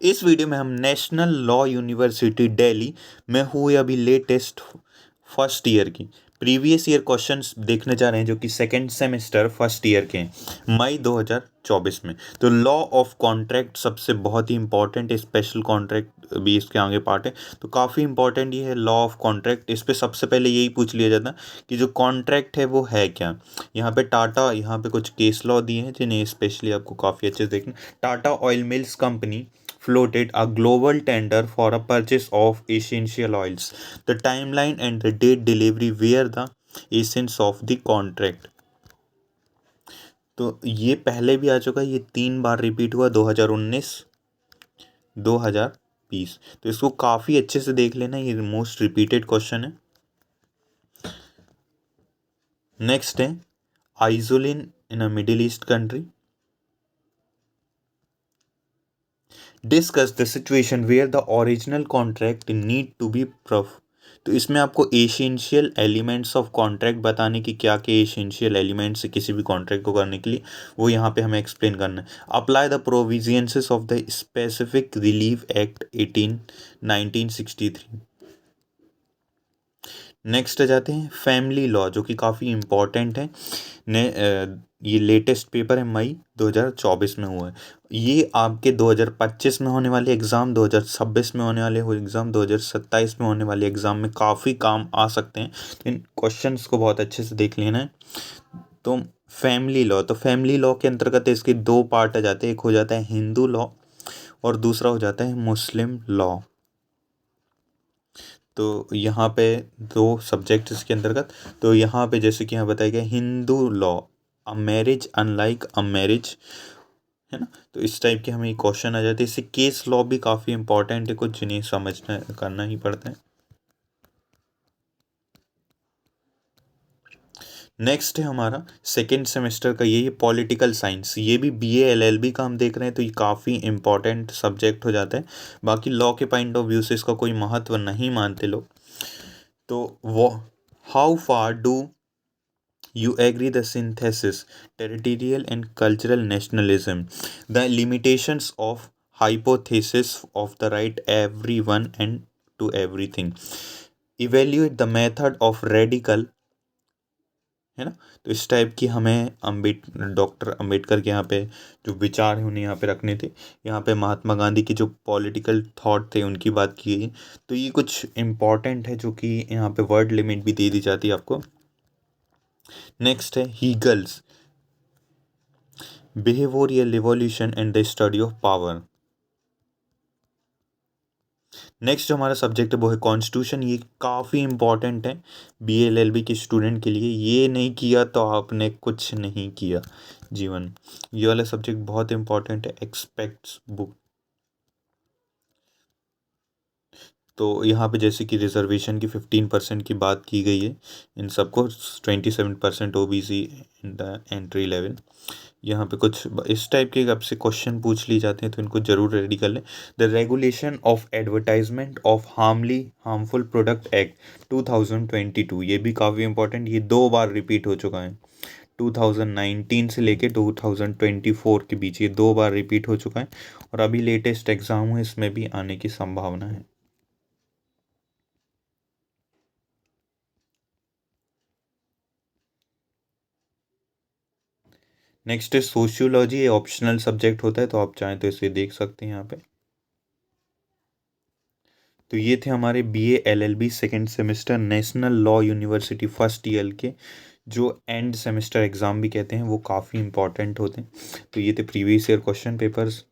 इस वीडियो में हम नेशनल लॉ यूनिवर्सिटी दिल्ली में हुए अभी लेटेस्ट फर्स्ट ईयर की प्रीवियस ईयर क्वेश्चंस देखने जा रहे हैं, जो कि सेकंड सेमेस्टर फर्स्ट ईयर के हैं मई 2024 में। तो लॉ ऑफ कॉन्ट्रैक्ट सबसे बहुत ही इंपॉर्टेंट, स्पेशल कॉन्ट्रैक्ट भी इसके आगे पार्ट है, तो काफ़ी इंपॉर्टेंट ये है लॉ ऑफ कॉन्ट्रैक्ट। इस पे सबसे पहले यही पूछ लिया जाता कि जो कॉन्ट्रैक्ट है वो है क्या। यहाँ पे टाटा, यहाँ पे कुछ केस लॉ दिए हैं जिन्हें स्पेशली आपको काफ़ी अच्छे से देखना। Tata oil mills company floated a global tender for a purchase of essential oils. The timeline and the date delivery were the essence of the contract. तो ये पहले भी आ चुका है, ये 3 बार रिपीट हुआ, 2019, 2020। तो इसको काफ़ी अच्छे से देख लेना, ये मोस्ट रिपीटेड क्वेश्चन है। नेक्स्ट है isoline in a Middle East country. Discuss the situation where the original contract need to be proof. तो इसमें आपको एसेंशियल एलिमेंट्स ऑफ कॉन्ट्रैक्ट बताने की क्या क्या एसेंशियल एलिमेंट्स है किसी भी कॉन्ट्रैक्ट को करने के लिए, वो यहाँ पे हमें एक्सप्लेन करना है। Apply the provisions of the Specific Relief Act 1963। Next आ जाते हैं फैमिली लॉ, जो कि काफ़ी इम्पॉर्टेंट है। ये लेटेस्ट पेपर है, मई 2024 में हुआ है। ये आपके 2025 में होने वाले एग्ज़ाम, 2026 में होने वाले एग्ज़ाम, 2027 में होने वाले एग्ज़ाम में काफ़ी काम आ सकते हैं। इन क्वेश्चंस को बहुत अच्छे से देख लेना है। तो फैमिली लॉ, तो फैमिली लॉ के अंतर्गत इसके 2 पार्ट आ जाते हैं। एक हो जाता है हिंदू लॉ और दूसरा हो जाता है मुस्लिम लॉ। तो यहाँ पे 2 सब्जेक्ट इसके अंतर्गत। तो यहाँ पे जैसे कि यहाँ बताया गया Hindu law, a marriage unlike a marriage, है ना। तो इस टाइप के हमें क्वेश्चन आ जाते हैं। इससे केस लॉ भी काफ़ी इंपॉर्टेंट है, कुछ जिन्हें समझना करना ही पड़ता है। नेक्स्ट है हमारा सेकेंड सेमेस्टर का ये पॉलिटिकल साइंस। ये भी BA LLB का हम देख रहे हैं, तो ये काफ़ी इंपॉर्टेंट सब्जेक्ट हो जाता है। बाकी लॉ के पॉइंट ऑफ व्यू से इसका कोई महत्व नहीं मानते लोग। तो वो how far do you agree the synthesis territorial and cultural nationalism, the limitations of hypothesis of the right everyone and to everything, evaluate the method of radical, है ना। तो इस टाइप की हमें डॉक्टर अंबेडकर के यहाँ पे जो विचार हैं उन्हें यहाँ पे रखने थे। यहाँ पे महात्मा गांधी के जो पॉलिटिकल थॉट थे उनकी बात की गई। तो ये कुछ इम्पॉर्टेंट है जो कि यहाँ पे वर्ड लिमिट भी दे दी जाती है आपको। नेक्स्ट है Hegel's behavioural revolution and the study of power. Next जो हमारा सब्जेक्ट है वो है कॉन्स्टिट्यूशन। ये काफ़ी इंपॉर्टेंट है BLLB के स्टूडेंट के लिए। ये नहीं किया तो आपने कुछ नहीं किया जीवन। ये वाला सब्जेक्ट बहुत इंपॉर्टेंट है, एक्सपेक्ट्स बुक। तो यहाँ पे जैसे कि रिजर्वेशन की 15% की बात की गई है, इन सबको 27% OBC in the entry level. यहाँ पे कुछ इस टाइप के आपसे क्वेश्चन पूछ लिए जाते हैं, तो इनको जरूर रेडी कर लें। The regulation of advertisement of harmful product act 2022, ये भी काफ़ी इंपॉर्टेंट। ये 2 बार रिपीट हो चुका है, 2019 से लेके 2024 के बीच ये 2 बार रिपीट हो चुका है। और अभी लेटेस्ट एग्ज़ाम है, इसमें भी आने की संभावना है। नेक्स्ट है सोशियोलॉजी। ये ऑप्शनल सब्जेक्ट होता है, तो आप चाहें तो इसे देख सकते हैं यहाँ पे। तो ये थे हमारे BA LLB second semester national law university first year के जो एंड सेमेस्टर एग्ज़ाम भी कहते हैं, वो काफ़ी इंपॉर्टेंट होते हैं। तो ये थे प्रीवियस ईयर क्वेश्चन पेपर्स।